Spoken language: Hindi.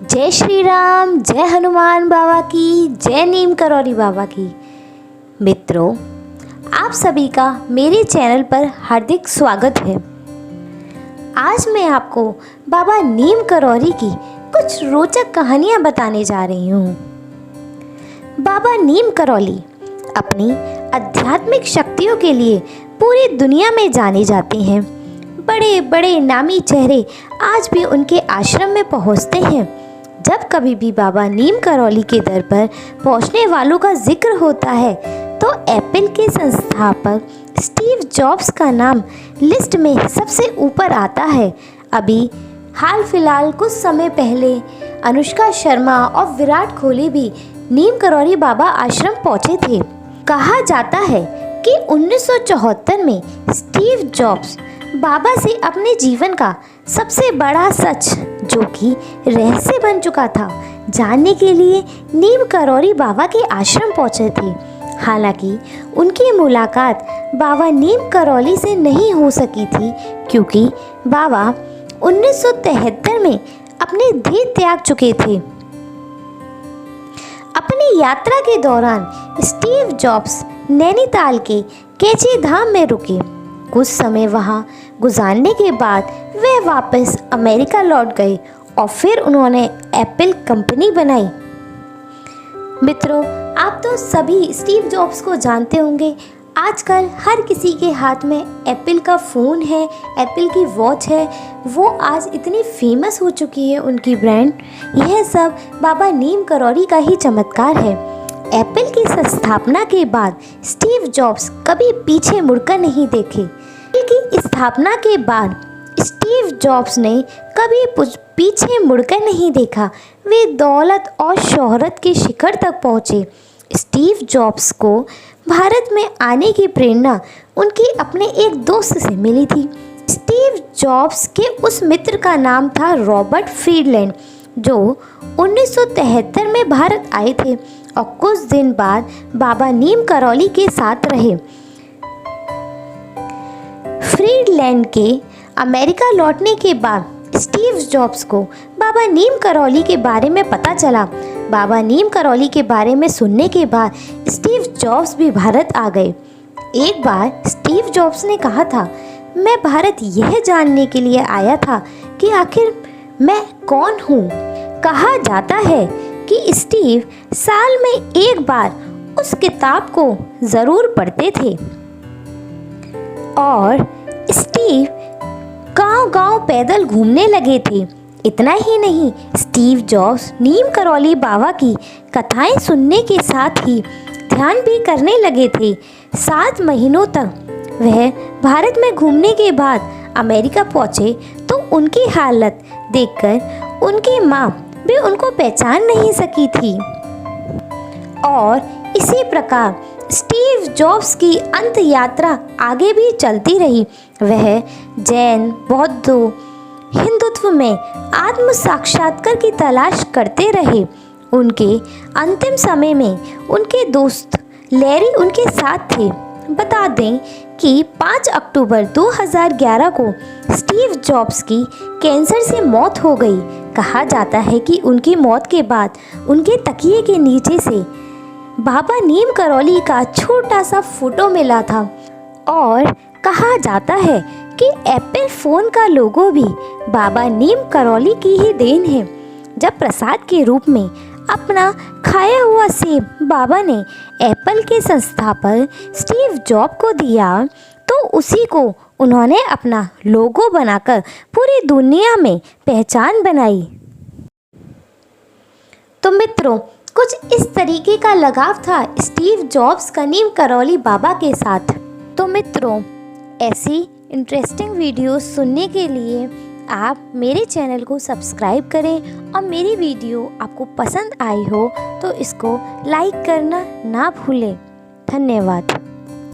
जय श्री राम, जय हनुमान बाबा की, जय नीम करौरी बाबा की। मित्रों, आप सभी का मेरे चैनल पर हार्दिक स्वागत है। आज मैं आपको बाबा नीम करौरी की कुछ रोचक कहानियाँ बताने जा रही हूँ। बाबा नीम करौली अपनी आध्यात्मिक शक्तियों के लिए पूरी दुनिया में जाने जाते हैं। बड़े बड़े नामी चेहरे आज भी उनके आश्रम में पहुँचते हैं। जब कभी भी बाबा नीम करौली के दर पर पहुंचने वालों का जिक्र होता है तो एप्पल के संस्थापक स्टीव जॉब्स का नाम लिस्ट में सबसे ऊपर आता है। अभी हाल फिलहाल कुछ समय पहले अनुष्का शर्मा और विराट कोहली भी नीम करौली बाबा आश्रम पहुंचे थे। कहा जाता है कि 1974 में स्टीव जॉब्स बाबा से अपने जीवन का सबसे बड़ा सच, जो कि रहस्य बन चुका था, जानने के लिए नीम करौली बाबा के आश्रम पहुंचे थे। हालांकि उनकी मुलाकात बाबा नीम करौली से नहीं हो सकी थी, क्योंकि बाबा 1973 में अपने देह त्याग चुके थे। अपनी यात्रा के दौरान स्टीव जॉब्स नैनीताल के कैची धाम में रुके। कुछ समय वहाँ गुजारने के बाद वे वापस अमेरिका लौट गए और फिर उन्होंने एप्पल कंपनी बनाई। मित्रों, आप तो सभी स्टीव जॉब्स को जानते होंगे। आजकल हर किसी के हाथ में एप्पल का फ़ोन है, एप्पल की वॉच है। वो आज इतनी फेमस हो चुकी है उनकी ब्रांड। यह सब बाबा नीम करौली का ही चमत्कार है। एप्पल की स्थापना के बाद स्टीव जॉब्स कभी पीछे मुड़कर नहीं देखे। एप्पल की स्थापना के बाद स्टीव जॉब्स ने कभी पीछे मुड़कर नहीं देखा। वे दौलत और शोहरत के शिखर तक पहुँचे। स्टीव जॉब्स को भारत में आने की प्रेरणा उनके अपने एक दोस्त से मिली थी। स्टीव जॉब्स के उस मित्र का नाम था रॉबर्ट फ्रीडलैंड, जो 1973 में भारत आए थे और कुछ दिन बाद बाबा नीम करौली के साथ रहे। फ्रीडलैंड के अमेरिका लौटने के बाद स्टीव जॉब्स को बाबा नीम करौली के बारे में पता चला। बाबा नीम करौली के बारे में सुनने के बाद स्टीव जॉब्स भी भारत आ गए। एक बार स्टीव जॉब्स ने कहा था, मैं भारत यह जानने के लिए आया था कि आखिर मैं कौन हूँ। कहा जाता है कि स्टीव साल में एक बार उस किताब को ज़रूर पढ़ते थे और स्टीव गांव-गांव पैदल घूमने लगे थे। इतना ही नहीं, स्टीव जॉब्स नीम करौली बाबा की कथाएं सुनने के साथ ही ध्यान भी करने लगे थे। 7 महीनों तक वह भारत में घूमने के बाद अमेरिका पहुंचे तो उनकी हालत देखकर उनकी माँ भी उनको पहचान नहीं सकी थी। और इसी प्रकार स्टीव जॉब्स की अंत यात्रा आगे भी चलती रही। वह जैन, बौद्ध, हिंदुत्व में आत्म साक्षात्कार की तलाश करते रहे। उनके अंतिम समय में उनके दोस्त लैरी उनके साथ थे। बता दें कि 5 अक्टूबर 2011 को स्टीव जॉब्स की कैंसर से मौत हो गई। कहा जाता है कि उनकी मौत के बाद उनके तकिए के नीचे से बाबा नीम करौली का छोटा सा फोटो मिला था और कहा जाता है कि एप्पल फ़ोन का लोगो भी बाबा नीम करौली की ही देन है। जब प्रसाद के रूप में अपना खाया हुआ सेब बाबा ने एप्पल के संस्थापक स्टीव जॉब को दिया तो उसी को उन्होंने अपना लोगो बनाकर पूरी दुनिया में पहचान बनाई। तो मित्रों, कुछ इस तरीके का लगाव था स्टीव जॉब्स का नीम करौली बाबा के साथ। तो मित्रों, ऐसी इंटरेस्टिंग वीडियोस सुनने के लिए आप मेरे चैनल को सब्सक्राइब करें और मेरी वीडियो आपको पसंद आई हो तो इसको लाइक करना ना भूलें। धन्यवाद।